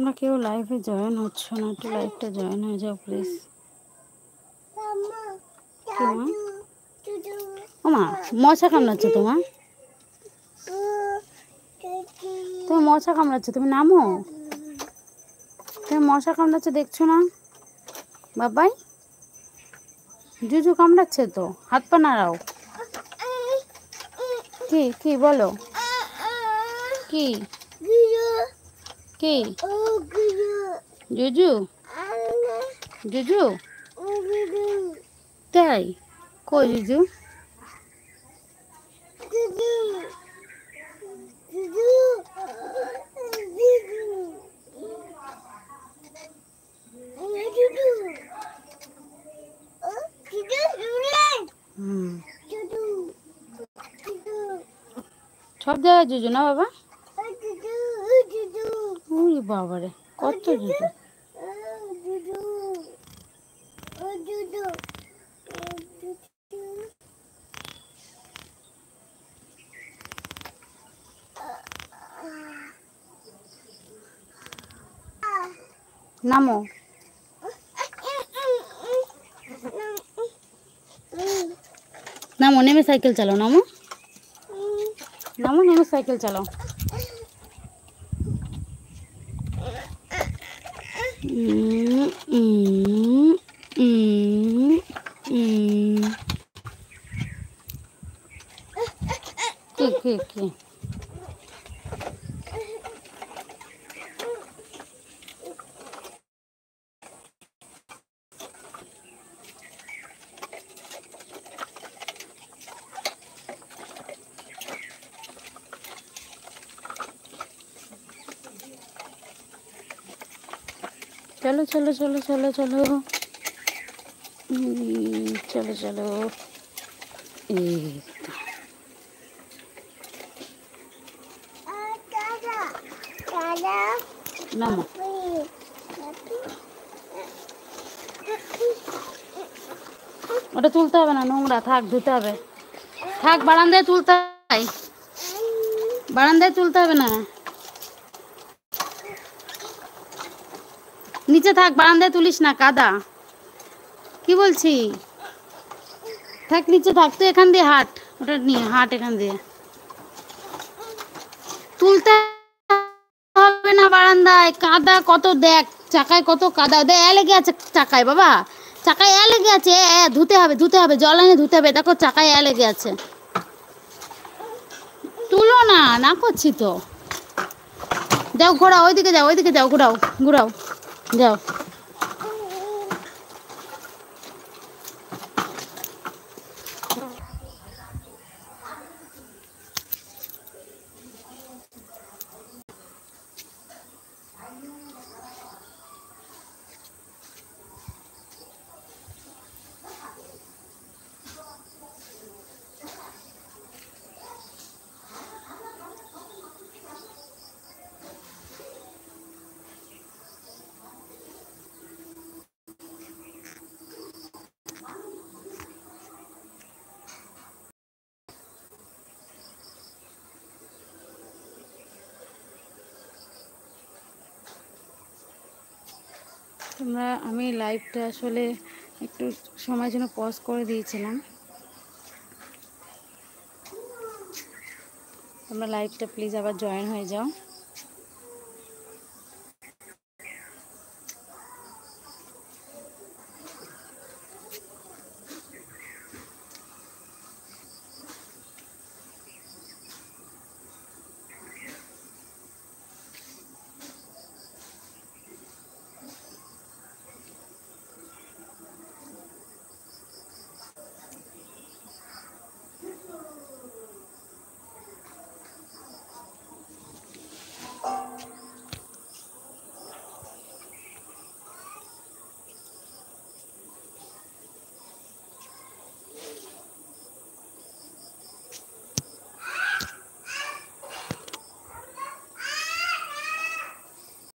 তোমরা কেউ লাইভে জয়েন হচ্ছ না, একটু লাইভটা জয়েন হয়ে যাও প্লিজ। ও মা, মশা কামড়াচ্ছে তোমার? তুমি মশা কামড়াচ্ছে, তুমি নামো। তুমি মশা কামড়াচ্ছে দেখছো না বাবাই? জুজু কামড়াচ্ছে তো, হাত পা নাড়াও। কি কি বলো, কি কি? জুজু জুজু তাই? কই জুজু? সব জায়গায় জুজু না বাবা? ওই বাবারে, কত জুজু। নামো। নামো, নেমে সাইকেল চালাও। নামো নামো, নেমে সাইকেল চালাও। কি কি কি? চলো চলো চলো চলো চলো, চলো চলো। এই নামো। ওটা তুলতে হবে না, নোংরা থাক, ধুতে হবে। থাক, বারান্দায় তুলতে হয়, বারান্দায় তুলতে হবে না। নিচে থাক, বারান্দায় তুলিস না, কাদা। কি বলছি? থাক, নিচে থাক, তুই এখান দিয়ে হাঁট, ওটা নিয়ে হাঁট এখান দিয়ে। তুলতে হবে না বারান্দায়, কাদা কত দেখ, চাকায় কত কাদা, দে লেগে আছে চাকায় বাবা, চাকায় লেগে আছে। ধুতে হবে, ধুতে হবে, জল এনে ধুতে হবে, দেখো চাকায় লেগে আছে। তুলো না, না করছি তো। যাও ঘোরাও, ওইদিকে যাও, ওইদিকে যাও, ঘোরাও ঘোরাও, যাও। আমি লাইভটা আসলে একটু সময়ের জন্য পজ করে দিয়েছিলাম। তোমরা লাইভটা প্লিজ আবার জয়েন হয়ে যাও।